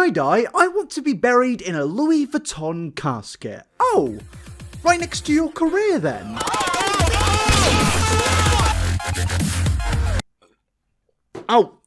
I die, I want to be buried in a Louis Vuitton casket. Oh, right next to your career then. Oh.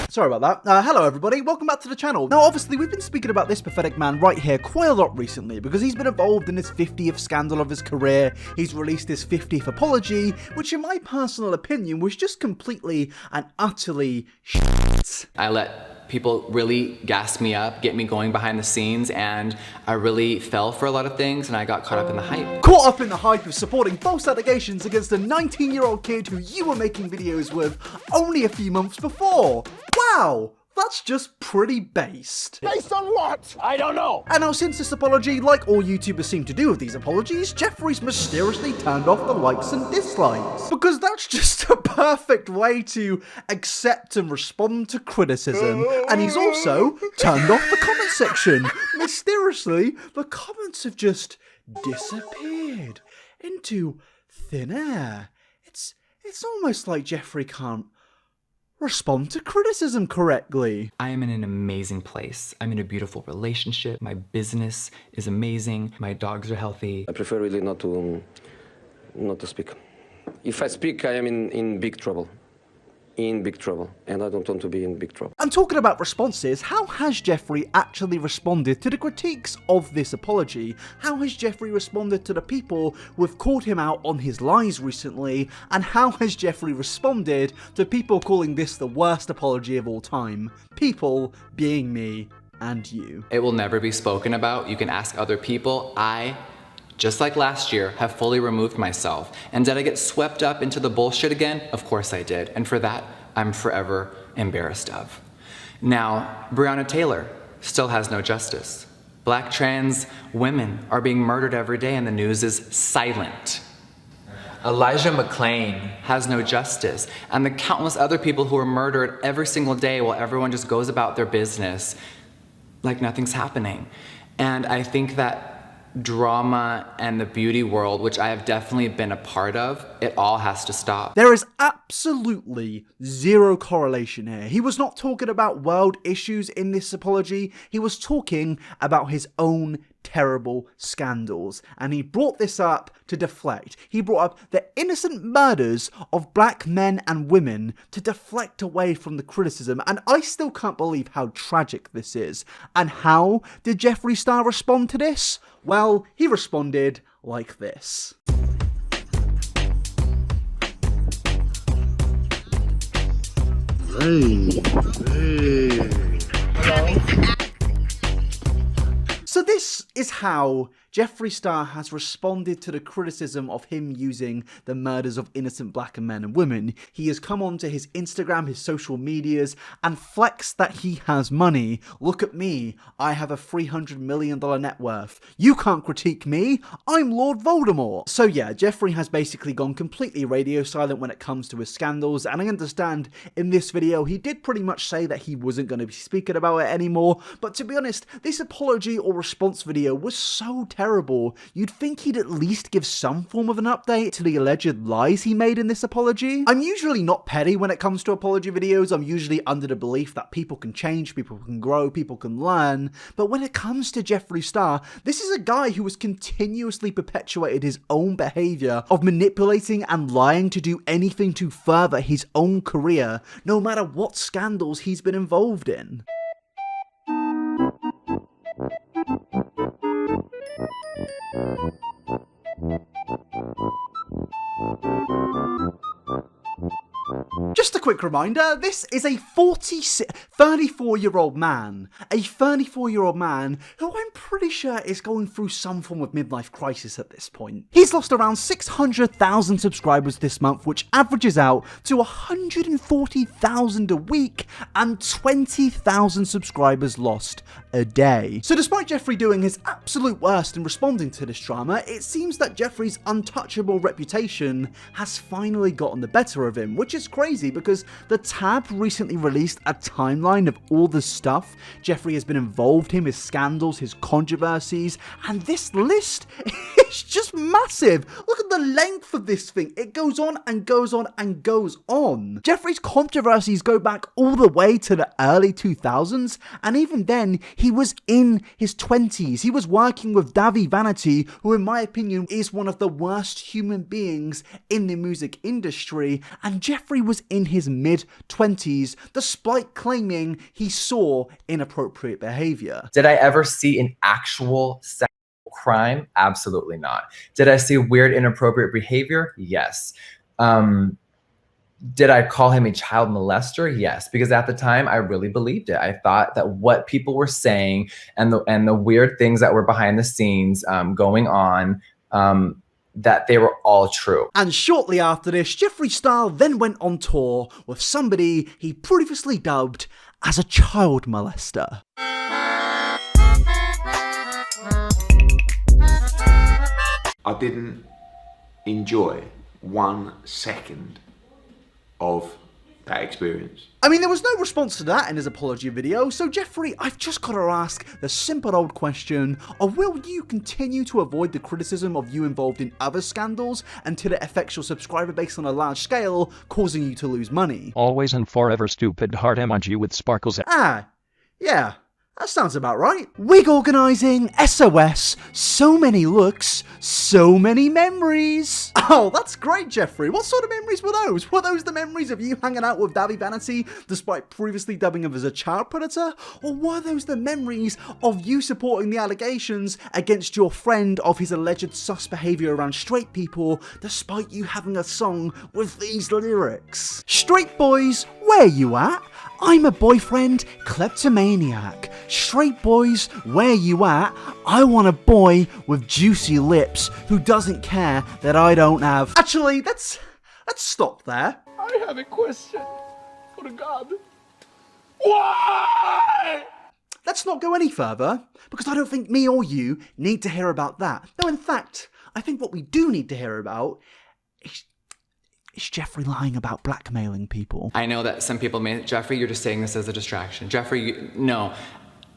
Sorry about that. Hello everybody, welcome back to the channel. Now obviously we've been speaking about this pathetic man right here quite a lot recently because he's been involved in his 50th scandal of his career. He's released his 50th apology, which in my personal opinion was just completely and utterly shit. I let people really gas me up, get me going behind the scenes, and I really fell for a lot of things and I got caught up in the hype. Caught up in the hype of supporting false allegations against a 19-year-old kid who you were making videos with only a few months before. Wow, that's just pretty based. Based on what? I don't know. And now since this apology, like all YouTubers seem to do with these apologies, Jeffree's mysteriously turned off the likes and dislikes. Because that's just a perfect way to accept and respond to criticism. And he's also turned off the comment section. Mysteriously, the comments have just disappeared into thin air. It's almost like Jeffree can't respond to criticism correctly. I am in an amazing place. I'm in a beautiful relationship. My business is amazing. My dogs are healthy. I prefer really not to speak. If I speak, I am in big trouble. In big trouble, and I don't want to be in big trouble. And talking about responses, how has Jeffree actually responded to the critiques of this apology? How has Jeffree responded to the people who have called him out on his lies recently? And how has Jeffree responded to people calling this the worst apology of all time? People being me and you. It will never be spoken about. You can ask other people. I, just like last year, have fully removed myself. And did I get swept up into the bullshit again? Of course I did. And for that, I'm forever embarrassed of. Now, Breonna Taylor still has no justice. Black trans women are being murdered every day and the news is silent. Elijah McClain has no justice. And the countless other people who are murdered every single day while everyone just goes about their business like nothing's happening. And I think that drama and the beauty world, which I have definitely been a part of, it all has to stop. There is absolutely zero correlation here. He was not talking about world issues in this apology. He was talking about his own terrible scandals. And he brought this up to deflect. He brought up the innocent murders of black men and women to deflect away from the criticism. And I still can't believe how tragic this is. And how did Jeffree Star respond to this? Well, he responded like this. So this is how Jeffree Star has responded to the criticism of him using the murders of innocent black men and women. He has come onto his Instagram, his social medias, and flexed that he has money. Look at me, I have a $300 million net worth. You can't critique me, I'm Lord Voldemort. So yeah, Jeffree has basically gone completely radio silent when it comes to his scandals, and I understand in this video he did pretty much say that he wasn't going to be speaking about it anymore, but to be honest, this apology or response video was so terrible, you'd think he'd at least give some form of an update to the alleged lies he made in this apology. I'm usually not petty when it comes to apology videos. I'm usually under the belief that people can change, people can grow, people can learn. But when it comes to Jeffree Star, this is a guy who has continuously perpetuated his own behavior of manipulating and lying to do anything to further his own career, no matter what scandals he's been involved in. Just a quick reminder, this is a 34-year-old man. A 34-year-old man who I'm pretty sure is going through some form of midlife crisis at this point. He's lost around 600,000 subscribers this month, which averages out to 140,000 a week and 20,000 subscribers lost a day. So despite Jeffree doing his absolute worst in responding to this drama, it seems that Jeffree's untouchable reputation has finally gotten the better of him, which is crazy because because the tab recently released a timeline of all the stuff Jeffree has been involved in, his scandals, his controversies, and this list is just massive. Look at the length of this thing. It goes on and goes on and goes on. Jeffree's controversies go back all the way to the early 2000s, and even then, he was in his 20s. He was working with Davi Vanity, who in my opinion is one of the worst human beings in the music industry, and Jeffree was in his mid-20s, despite claiming he saw inappropriate behavior. Did I ever see an actual sexual crime? Absolutely not. Did I see weird, inappropriate behavior? Yes. Did I call him a child molester? Yes, because at the time I really believed it. I thought that what people were saying and the weird things that were behind the scenes going on, that they were all true. And shortly after this, Jeffree Star then went on tour with somebody he previously dubbed as a child molester. I didn't enjoy 1 second of that experience. I mean, there was no response to that in his apology video, so Jeffree, I've just got to ask the simple old question of will you continue to avoid the criticism of you involved in other scandals until it affects your subscriber base on a large scale, causing you to lose money? Always and forever stupid heart emoji with sparkles. Ah, yeah. That sounds about right. Wig organising, SOS, so many looks, so many memories. Oh, that's great, Jeffree. What sort of memories were those? Were those the memories of you hanging out with Davi Vanity despite previously dubbing him as a child predator? Or were those the memories of you supporting the allegations against your friend of his alleged sus behaviour around straight people despite you having a song with these lyrics? Straight boys, where you at? I'm a boyfriend, kleptomaniac. Straight boys, where you at? I want a boy with juicy lips who doesn't care that I don't have. Actually, let's stop there. I have a question for God. Why? Let's not go any further, because I don't think me or you need to hear about that. No, in fact, I think what we do need to hear about is Jeffree lying about blackmailing people. I know that some people may, Jeffree, you're just saying this as a distraction. Jeffree, no.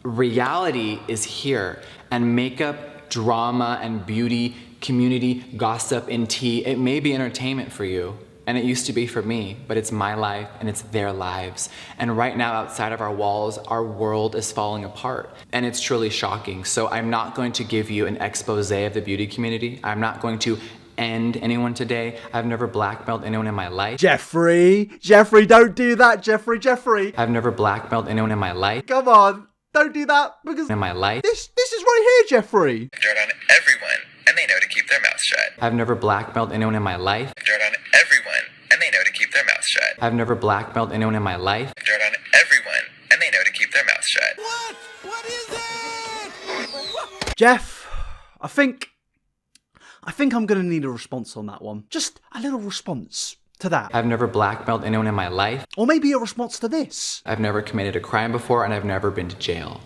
Reality is here, and makeup, drama, and beauty, community, gossip, and tea, it may be entertainment for you, and it used to be for me, but it's my life, and it's their lives. And right now, outside of our walls, our world is falling apart, and it's truly shocking. So I'm not going to give you an expose of the beauty community. I'm not going to end anyone today. I've never blackmailed anyone in my life. Jeffree, don't do that, Jeffree. I've never blackmailed anyone in my life. Come on, don't do that, because in my life. This is right here, Jeffree. Dirt on everyone, and they know to keep their mouth shut. I've never blackmailed anyone in my life. Dirt on everyone, and they know to keep their mouth shut. I've never blackmailed anyone in my life. Dirt on everyone, and they know to keep their mouth shut. What is it? Jeff, I think I'm gonna need a response on that one. Just a little response to that. I've never blackmailed anyone in my life. Or maybe a response to this. I've never committed a crime before, and I've never been to jail.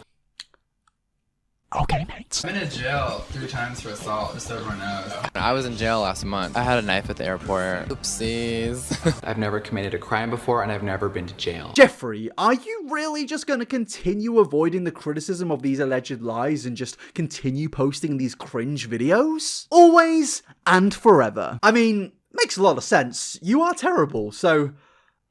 Okay, mate. I've been in jail 3 times for assault, just so everyone knows. I was in jail last month. I had a knife at the airport. Oopsies. I've never committed a crime before, and I've never been to jail. Jeffree, are you really just going to continue avoiding the criticism of these alleged lies and just continue posting these cringe videos? Always and forever. I mean, makes a lot of sense. You are terrible, so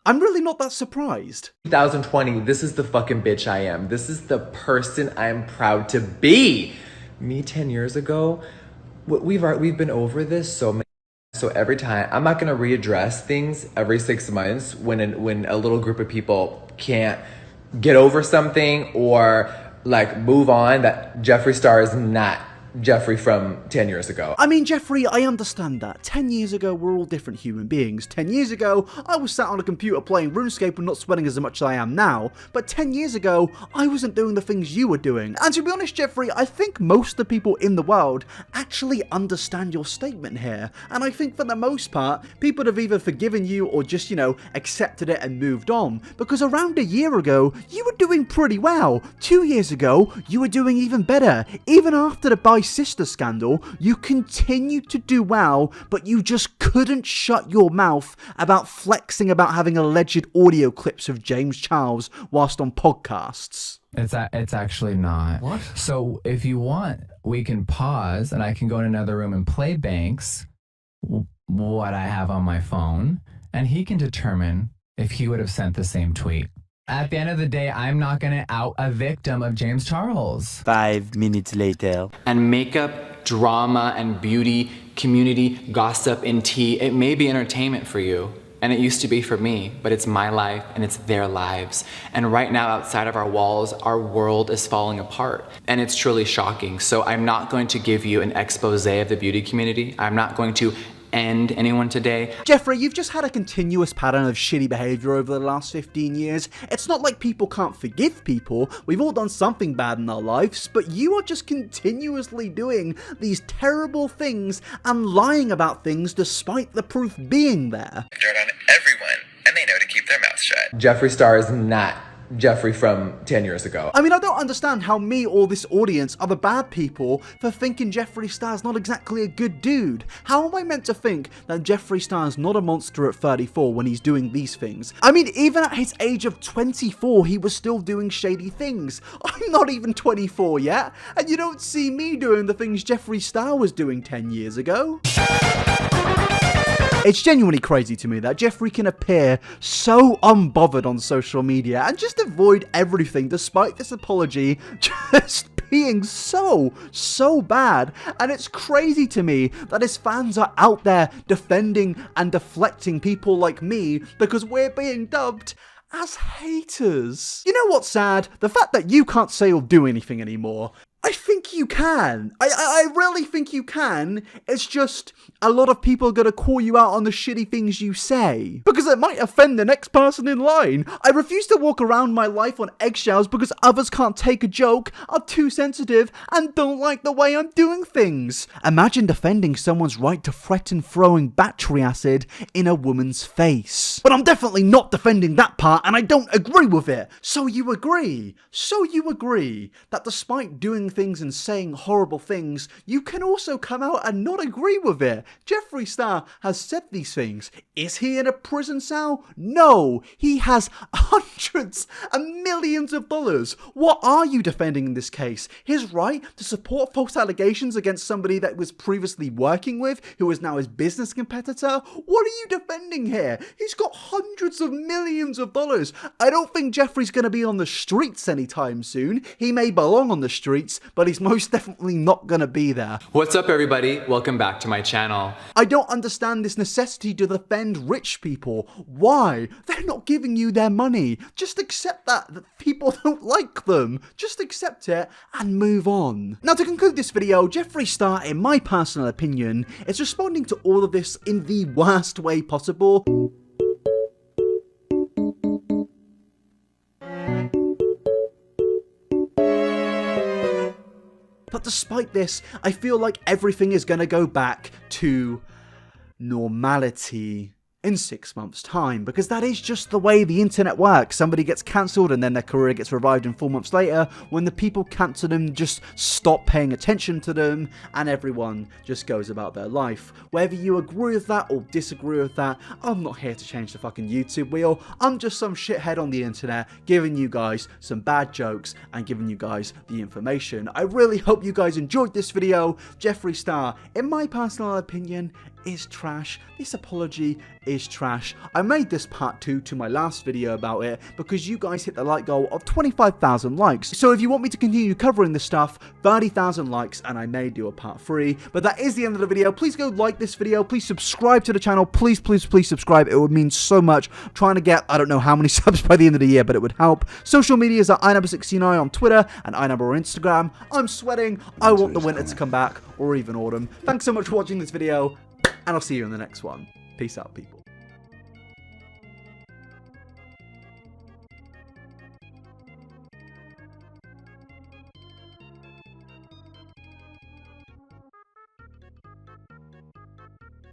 I'm really not that surprised. 2020, this is the fucking bitch I am. This is the person I'm proud to be. Me 10 years ago, we've been over this so many. So every time, I'm not gonna readdress things every 6 months when a little group of people can't get over something or like move on. That Jeffree Star is not Jeffree from 10 years ago. I mean, Jeffree, I understand that. 10 years ago, we're all different human beings. 10 years ago, I was sat on a computer playing RuneScape and not sweating as much as I am now. But 10 years ago, I wasn't doing the things you were doing. And to be honest, Jeffree, I think most of the people in the world actually understand your statement here. And I think for the most part, people have either forgiven you or just, accepted it and moved on. Because around a year ago, you were doing pretty well. 2 years ago, you were doing even better. Even after the Shy Sister scandal, you continued to do well, but you just couldn't shut your mouth about flexing about having alleged audio clips of James Charles whilst on podcasts. It's actually not. What? So if you want, we can pause and I can go in another room and play Banks what I have on my phone, and he can determine if he would have sent the same tweet. At the end of the day, I'm not going to out a victim of James Charles. 5 minutes later. And makeup, drama, and beauty, community, gossip, and tea, it may be entertainment for you. And it used to be for me, but it's my life and it's their lives. And right now, outside of our walls, our world is falling apart. And it's truly shocking. So I'm not going to give you an expose of the beauty community. I'm not going to end anyone today. Jeffree, you've just had a continuous pattern of shitty behavior over the last 15 years. It's not like people can't forgive people. We've all done something bad in our lives, but you are just continuously doing these terrible things and lying about things despite the proof being there. Dirt on everyone, and they know to keep their mouths shut. Jeffree Star is not Jeffree from 10 years ago. I mean, I don't understand how me or this audience are the bad people for thinking Jeffree Star's not exactly a good dude. How am I meant to think that Jeffree Star's not a monster at 34 when he's doing these things? I mean, even at his age of 24, he was still doing shady things. I'm not even 24 yet, and you don't see me doing the things Jeffree Star was doing 10 years ago. It's genuinely crazy to me that Jeffree can appear so unbothered on social media and just avoid everything despite this apology just being so bad. And it's crazy to me that his fans are out there defending and deflecting people like me because we're being dubbed as haters. You know what's sad? The fact that you can't say or do anything anymore. I think you can. I really think you can. It's just a lot of people are going to call you out on the shitty things you say because it might offend the next person in line. I refuse to walk around my life on eggshells because others can't take a joke, are too sensitive, and don't like the way I'm doing things. Imagine defending someone's right to threaten throwing battery acid in a woman's face. But I'm definitely not defending that part, and I don't agree with it. So you agree that despite doing things and saying horrible things, you can also come out and not agree with it. Jeffree Star has said these things. Is he in a prison cell? No, he has hundreds and millions of dollars. What are you defending in this case? His right to support false allegations against somebody that was previously working with, who is now his business competitor? What are you defending here? He's got hundreds of millions of dollars. I don't think Jeffree's going to be on the streets anytime soon. He may belong on the streets, but he's most definitely not gonna be there. What's up, everybody? Welcome back to my channel. I don't understand this necessity to defend rich people. Why? They're not giving you their money. Just accept that people don't like them. Just accept it and move on. Now, to conclude this video, Jeffree Star, in my personal opinion, is responding to all of this in the worst way possible. But despite this, I feel like everything is going to go back to normality in 6 months' time, because that is just the way the internet works. Somebody gets cancelled and then their career gets revived in 4 months later when the people cancel them just stop paying attention to them and everyone just goes about their life. Whether you agree with that or disagree with that, I'm not here to change the fucking YouTube wheel. I'm just some shithead on the internet giving you guys some bad jokes and giving you guys the information. I really hope you guys enjoyed this video. Jeffree Star, in my personal opinion, is trash. This apology is trash. I made this part 2 to my last video about it because you guys hit the like goal of 25,000 likes. So if you want me to continue covering this stuff, 30,000 likes and I may do a part 3. But that is the end of the video. Please go like this video. Please subscribe to the channel. Please subscribe. It would mean so much. I'm trying to get, I don't know how many subs by the end of the year, but it would help. Social medias are iNabber69 on Twitter and iNabber on Instagram. I'm sweating. I want the winter to come back, or even autumn. Thanks so much for watching this video, and I'll see you in the next one. Peace out, people.